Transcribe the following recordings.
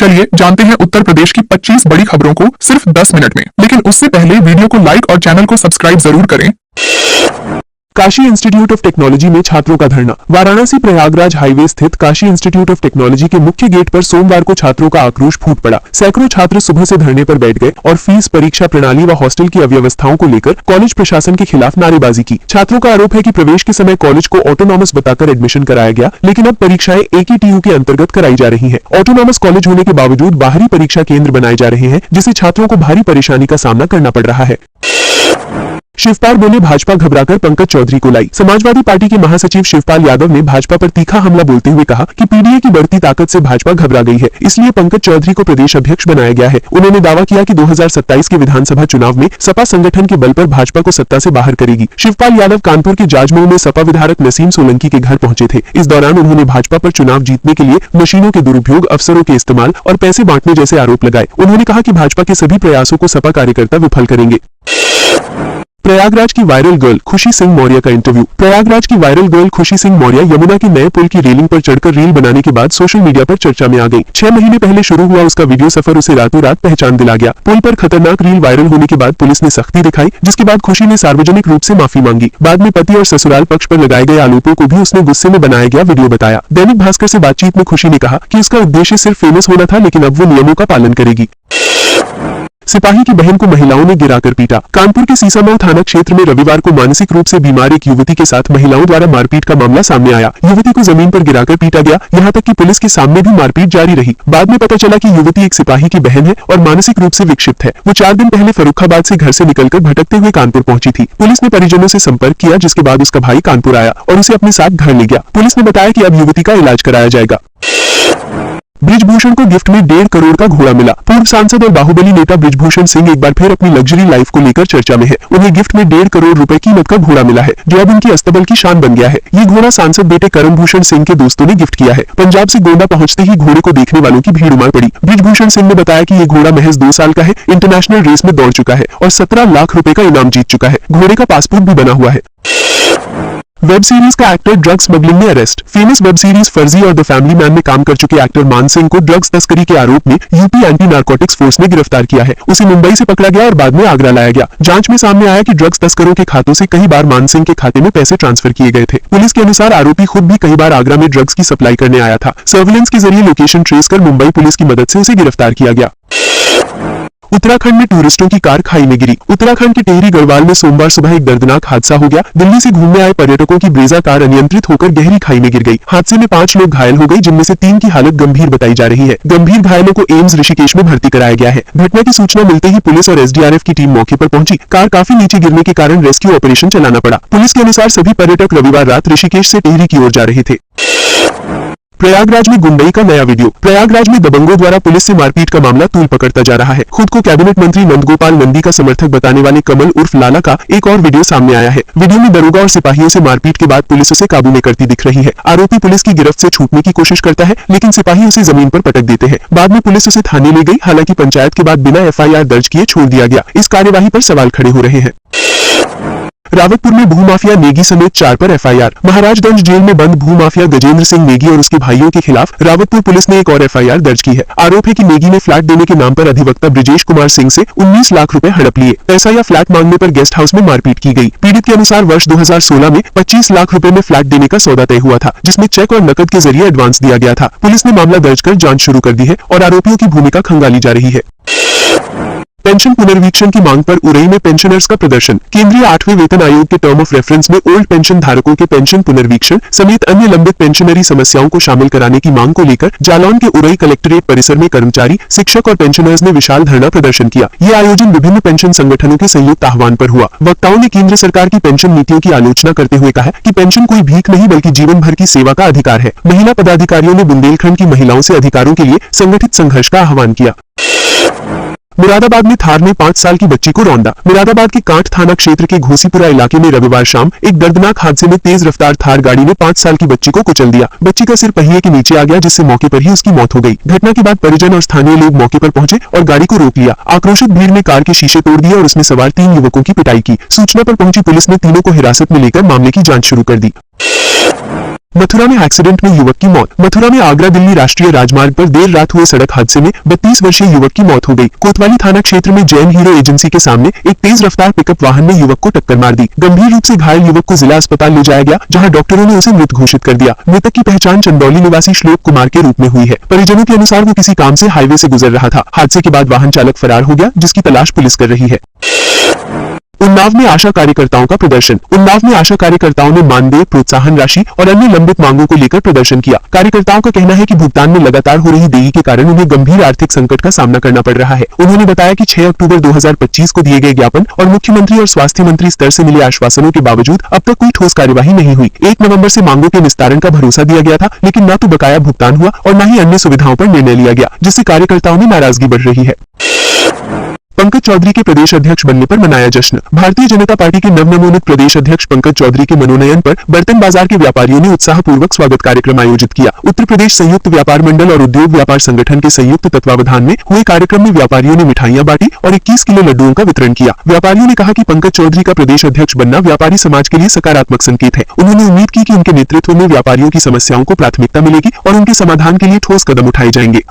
चलिए जानते हैं उत्तर प्रदेश की 25 बड़ी खबरों को सिर्फ 10 मिनट में। लेकिन उससे पहले वीडियो को लाइक और चैनल को सब्सक्राइब जरूर करें। काशी इंस्टीट्यूट ऑफ टेक्नोलॉजी में छात्रों का धरना। वाराणसी प्रयागराज हाईवे स्थित काशी इंस्टीट्यूट ऑफ टेक्नोलॉजी के मुख्य गेट पर सोमवार को छात्रों का आक्रोश फूट पड़ा। सैकड़ों छात्र सुबह से धरने पर बैठ गए और फीस, परीक्षा प्रणाली व हॉस्टल की अव्यवस्थाओं को लेकर कॉलेज प्रशासन के खिलाफ नारेबाजी की। छात्रों का आरोप है कि प्रवेश के समय कॉलेज को ऑटोनॉमस बताकर एडमिशन कराया गया, लेकिन अब परीक्षाएं एक ही टीयू के अंतर्गत कराई जा रही है। ऑटोनॉमस कॉलेज होने के बावजूद बाहरी परीक्षा केंद्र बनाए जा रहे हैं, जिससे छात्रों को भारी परेशानी का सामना करना पड़ रहा है। शिवपाल बोले, भाजपा घबराकर पंकज चौधरी को लाई। समाजवादी पार्टी के महासचिव शिवपाल यादव ने भाजपा पर तीखा हमला बोलते हुए कहा कि पीडीए की बढ़ती ताकत से भाजपा घबरा गई है, इसलिए पंकज चौधरी को प्रदेश अध्यक्ष बनाया गया है। उन्होंने दावा किया कि 2027 के विधानसभा चुनाव में सपा संगठन के बल पर भाजपा को सत्ता से बाहर करेगी। शिवपाल यादव कानपुर के जाजमऊ में सपा विधायक नसीम सोलंकी के घर पहुंचे थे। इस दौरान उन्होंने भाजपा पर चुनाव जीतने के लिए मशीनों के दुरुपयोग, अफसरों के इस्तेमाल और पैसे बांटने जैसे आरोप लगाए। उन्होंने कहा कि भाजपा के सभी प्रयासों को सपा कार्यकर्ता विफल करेंगे। प्रयागराज की वायरल गर्ल खुशी सिंह मौर्य का इंटरव्यू। प्रयागराज की वायरल गर्ल खुशी सिंह मौर्य यमुना के नए पुल की रेलिंग पर चढ़कर रील बनाने के बाद सोशल मीडिया पर चर्चा में आ गई। 6 महीने पहले शुरू हुआ उसका वीडियो सफर उसे रातों रात पहचान दिला गया। पुल पर खतरनाक रील वायरल होने के बाद पुलिस ने सख्ती दिखाई, जिसके बाद खुशी ने सार्वजनिक रूप से माफी मांगी। बाद में पति और ससुराल पक्ष पर लगाए गए आरोपों को भी उसने गुस्से में बनाया गया वीडियो बताया। दैनिक भास्कर से बातचीत में खुशी ने कहा कि उसका उद्देश्य सिर्फ फेमस होना था, लेकिन अब वो नियमों का पालन करेगी। सिपाही की बहन को महिलाओं ने गिराकर पीटा। कानपुर के सीसामऊ थाना क्षेत्र में रविवार को मानसिक रूप से बीमार एक युवती के साथ महिलाओं द्वारा मारपीट का मामला सामने आया। युवती को जमीन पर गिराकर पीटा गया, यहां तक कि पुलिस के सामने भी मारपीट जारी रही। बाद में पता चला कि युवती एक सिपाही की बहन है और मानसिक रूप से विक्षिप्त है। वो 4 दिन पहले फर्रुखाबाद से घर से निकलकर भटकते हुए कानपुर पहुंची थी। पुलिस ने परिजनों से संपर्क किया, जिसके बाद उसका भाई कानपुर आया और उसे अपने साथ घर ले गया। पुलिस ने बताया कि अब युवती का इलाज कराया जाएगा। बृजभूषण को गिफ्ट में 1.5 करोड़ का घोड़ा मिला। पूर्व सांसद और बाहुबली नेता बृजभूषण सिंह एक बार फिर अपनी लग्जरी लाइफ को लेकर चर्चा में है। उन्हें गिफ्ट में 1.5 करोड़ रुपए कीमत का घोड़ा मिला है, जो अब उनकी अस्तबल की शान बन गया है। ये घोड़ा सांसद बेटे करणभूषण सिंह के दोस्तों ने गिफ्ट किया है। पंजाब से गोंडा पहुंचते ही घोड़े को देखने वालों की भीड़ उमड़ पड़ी। बृजभूषण सिंह ने बताया कि ये घोड़ा महज 2 साल का है, इंटरनेशनल रेस में दौड़ चुका है और 17 लाख रुपए का इनाम जीत चुका है। घोड़े का पासपोर्ट भी बना हुआ है। वेब सीरीज का एक्टर ड्रग्स स्मगलिंग में अरेस्ट। फेमस वेब सीरीज फर्जी और द फैमिली मैन में काम कर चुके एक्टर मान सिंह को ड्रग्स तस्करी के आरोप में यूपी एंटी नारकोटिक्स फोर्स ने गिरफ्तार किया है। उसे मुंबई से पकड़ा गया और बाद में आगरा लाया गया। जांच में सामने आया कि ड्रग्स तस्करों के खातों से कई बार मान सिंह के खाते में पैसे ट्रांसफर किए गए थे। पुलिस के अनुसार आरोपी खुद भी कई बार आगरा में ड्रग्स की सप्लाई करने आया था। सर्विलेंस के जरिए लोकेशन ट्रेस कर मुंबई पुलिस की मदद से उसे गिरफ्तार किया गया। उत्तराखंड में टूरिस्टों की कार खाई में गिरी। उत्तराखंड के टिहरी गढ़वाल में सोमवार सुबह एक दर्दनाक हादसा हो गया। दिल्ली से घूमने आए पर्यटकों की ब्रेजा कार अनियंत्रित होकर गहरी खाई में गिर गई। हादसे में 5 लोग घायल हो गए, जिनमें से 3 की हालत गंभीर बताई जा रही है। गंभीर घायलों को एम्स ऋषिकेश में भर्ती कराया गया है। घटना की सूचना मिलते ही पुलिस और एसडीआरएफ की टीम मौके पर पहुंची। कार काफी नीचे गिरने के कारण रेस्क्यू ऑपरेशन चलाना पड़ा। पुलिस के अनुसार सभी पर्यटक रविवार रात ऋषिकेश से टिहरी की ओर जा रहे थे। प्रयागराज में गुंडई का नया वीडियो। प्रयागराज में दबंगों द्वारा पुलिस से मारपीट का मामला तूल पकड़ता जा रहा है। खुद को कैबिनेट मंत्री नंदगोपाल नंदी का समर्थक बताने वाले कमल उर्फ लाला का एक और वीडियो सामने आया है। वीडियो में दरोगा और सिपाहियों से मारपीट के बाद पुलिस उसे काबू में करती दिख रही है। आरोपी पुलिस की गिरफ्त से छूटने की कोशिश करता है, लेकिन सिपाही उसे जमीन पर पटक देते हैं। बाद में पुलिस उसे थाने ले गई, हालांकि पंचायत के बाद बिना एफआईआर दर्ज किए छोड़ दिया गया। इस कार्यवाही पर सवाल खड़े हो रहे हैं। रावतपुर में भूमाफिया नेगी समेत 4 पर एफआईआर। महाराजगंज जेल में बंद भूमाफिया गजेंद्र सिंह नेगी और उसके भाइयों के खिलाफ रावतपुर पुलिस ने एक और एफआईआर दर्ज की है। आरोप है कि नेगी ने फ्लैट देने के नाम पर अधिवक्ता ब्रिजेश कुमार सिंह से 19 लाख रुपए हड़प लिए। पैसा या फ्लैट मांगने पर गेस्ट हाउस में मारपीट की गई। पीड़ित के अनुसार वर्ष 2016 में 25 लाख रुपए में फ्लैट देने का सौदा तय हुआ था, जिसमें चेक और नकद के जरिए एडवांस दिया गया था। पुलिस ने मामला दर्ज कर जांच शुरू कर दी है और आरोपियों की भूमिका खंगाली जा रही है। पेंशन पुनर्वीक्षण की मांग पर उरई में पेंशनर्स का प्रदर्शन। केंद्रीय 8वें वेतन आयोग के टर्म ऑफ रेफरेंस में ओल्ड पेंशन धारकों के पेंशन पुनर्वीक्षण समेत अन्य लंबित पेंशनरी समस्याओं को शामिल कराने की मांग को लेकर जालौन के उरई कलेक्ट्रेट परिसर में कर्मचारी, शिक्षक और पेंशनर्स ने विशाल धरना प्रदर्शन किया। ये आयोजन विभिन्न पेंशन संगठनों के संयुक्त आह्वान पर हुआ। वक्ताओं ने केंद्र सरकार की पेंशन नीतियों की आलोचना करते हुए कहा कि पेंशन कोई भीख नहीं बल्कि जीवन भर की सेवा का अधिकार है। महिला पदाधिकारियों ने बुंदेलखंड की महिलाओं से अधिकारों के लिए संगठित संघर्ष का आह्वान किया। मुरादाबाद में थार ने 5 साल की बच्ची को रौंदा। मुरादाबाद के कांठ थाना क्षेत्र के घोसीपुरा इलाके में रविवार शाम एक दर्दनाक हादसे में तेज रफ्तार थार गाड़ी ने 5 साल की बच्ची को कुचल दिया। बच्ची का सिर पहिए के नीचे आ गया, जिससे मौके पर ही उसकी मौत हो गई। घटना के बाद परिजन और स्थानीय लोग मौके पर पहुंचे और गाड़ी को रोक लिया। आक्रोशित भीड़ ने कार के शीशे तोड़ दिए और उसमें सवार 3 युवकों की पिटाई की। सूचना पर पहुंची पुलिस ने तीनों को हिरासत में लेकर मामले की जांच शुरू कर दी। मथुरा में एक्सीडेंट में युवक की मौत। मथुरा में आगरा दिल्ली राष्ट्रीय राजमार्ग पर देर रात हुए सड़क हादसे में 32 वर्षीय युवक की मौत हो गई। कोतवाली थाना क्षेत्र में जैन हीरो एजेंसी के सामने एक तेज रफ्तार पिकअप वाहन ने युवक को टक्कर मार दी। गंभीर रूप से घायल युवक को जिला अस्पताल ले जाया गया, जहां डॉक्टरों ने उसे मृत घोषित कर दिया। मृतक की पहचान चंदौली निवासी श्लोक कुमार के रूप में हुई है। परिजनों के अनुसार वो किसी काम से हाईवे से गुजर रहा था। हादसे के बाद वाहन चालक फरार हो गया, जिसकी तलाश पुलिस कर रही है। उन्नाव में आशा कार्यकर्ताओं का प्रदर्शन। उन्नाव में आशा कार्यकर्ताओं ने मानदेय, प्रोत्साहन राशि और अन्य लंबित मांगों को लेकर प्रदर्शन किया। कार्यकर्ताओं का कहना है कि भुगतान में लगातार हो रही देरी के कारण उन्हें गंभीर आर्थिक संकट का सामना करना पड़ रहा है। उन्होंने बताया कि 6 अक्टूबर 2025 को दिए गए ज्ञापन और मुख्यमंत्री और स्वास्थ्य मंत्री स्तर से मिले आश्वासनों के बावजूद अब तक कोई ठोस कार्यवाही नहीं हुई। 1 नवंबर से मांगों के निस्तारण का भरोसा दिया गया था, लेकिन न तो बकाया भुगतान हुआ और न ही अन्य सुविधाओं पर निर्णय लिया गया, जिससे कार्यकर्ताओं में नाराजगी बढ़ रही है। पंकज चौधरी के प्रदेश अध्यक्ष बनने पर मनाया जश्न। भारतीय जनता पार्टी के नवनिर्वाचित प्रदेश अध्यक्ष पंकज चौधरी के मनोनयन पर बर्तन बाजार के व्यापारियों ने उत्साहपूर्वक स्वागत कार्यक्रम आयोजित किया। उत्तर प्रदेश संयुक्त व्यापार मंडल और उद्योग व्यापार संगठन के संयुक्त तत्वावधान में हुए कार्यक्रम में व्यापारियों ने मिठाइयां बांटी और 21 किलो लड्डुओं का वितरण किया। व्यापारियों ने कहा कि पंकज चौधरी का प्रदेश अध्यक्ष बनना व्यापारी समाज के लिए सकारात्मक संकेत है। उन्होंने उम्मीद की कि उनके नेतृत्व में व्यापारियों की समस्याओं को प्राथमिकता मिलेगी और उनके समाधान के लिए ठोस कदम उठाए जाएंगे।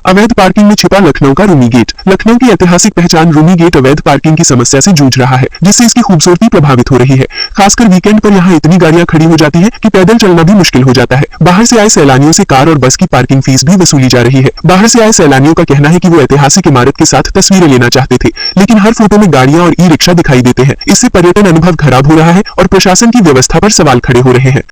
अवैध पार्किंग में छिपा लखनऊ का रूमी गेट। लखनऊ की ऐतिहासिक पहचान रूमी गेट अवैध पार्किंग की समस्या से जूझ रहा है, जिससे इसकी खूबसूरती प्रभावित हो रही है। खासकर वीकेंड पर यहाँ इतनी गाड़ियां खड़ी हो जाती है कि पैदल चलना भी मुश्किल हो जाता है। बाहर से आए सैलानियों से कार और बस की पार्किंग फीस भी वसूली जा रही है। बाहर से आए सैलानियों का कहना है कि वो ऐतिहासिक इमारत के साथ तस्वीरें लेना चाहते थे, लेकिन हर फोटो में गाड़ियां और ई रिक्शा दिखाई देते हैं। इससे पर्यटन अनुभव खराब हो रहा है और प्रशासन की व्यवस्था पर सवाल खड़े हो रहे हैं।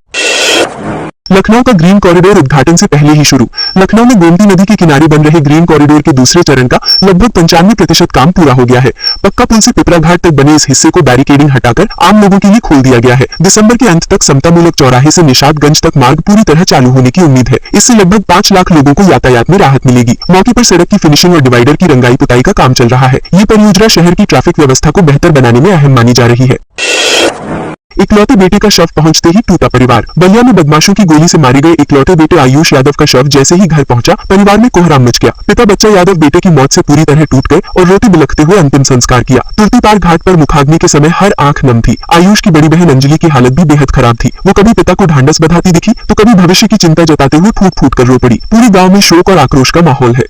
लखनऊ का ग्रीन कॉरिडोर उद्घाटन से पहले ही शुरू। लखनऊ में गोमती नदी के किनारे बन रहे ग्रीन कॉरिडोर के दूसरे चरण का लगभग 95% काम पूरा हो गया है। पक्का पुल से पिपरा घाट तक बने इस हिस्से को बैरिकेडिंग हटाकर आम लोगों के लिए खोल दिया गया है। दिसंबर के अंत तक समतामूलक चौराहे से निशादगंज तक मार्ग पूरी तरह चालू होने की उम्मीद है। इससे लगभग 5 लाख लोगों को यातायात में राहत मिलेगी। मौके पर सड़क की फिनिशिंग और डिवाइडर की रंगाई पुताई का काम चल रहा है। ये परियोजना शहर की ट्रैफिक व्यवस्था को बेहतर बनाने में अहम मानी जा रही है। इकलौते बेटे का शव पहुंचते ही टूटा परिवार। बलिया में बदमाशों की गोली से मारे गए इकलौते बेटे आयुष यादव का शव जैसे ही घर पहुंचा, परिवार में कोहराम मच गया। पिता बच्चा यादव बेटे की मौत से पूरी तरह टूट गए और रोते बिलखते हुए अंतिम संस्कार किया। तुर्तीपार घाट पर मुखाग्नि के समय हर आंख नम थी। आयुष की बड़ी बहन अंजलि की हालत भी बेहद खराब थी। वो कभी पिता को ढांढस बंधाती दिखी तो कभी भविष्य की चिंता जताते हुए फूट फूट कर रो पड़ी। पूरे गाँव में शोक और आक्रोश का माहौल है।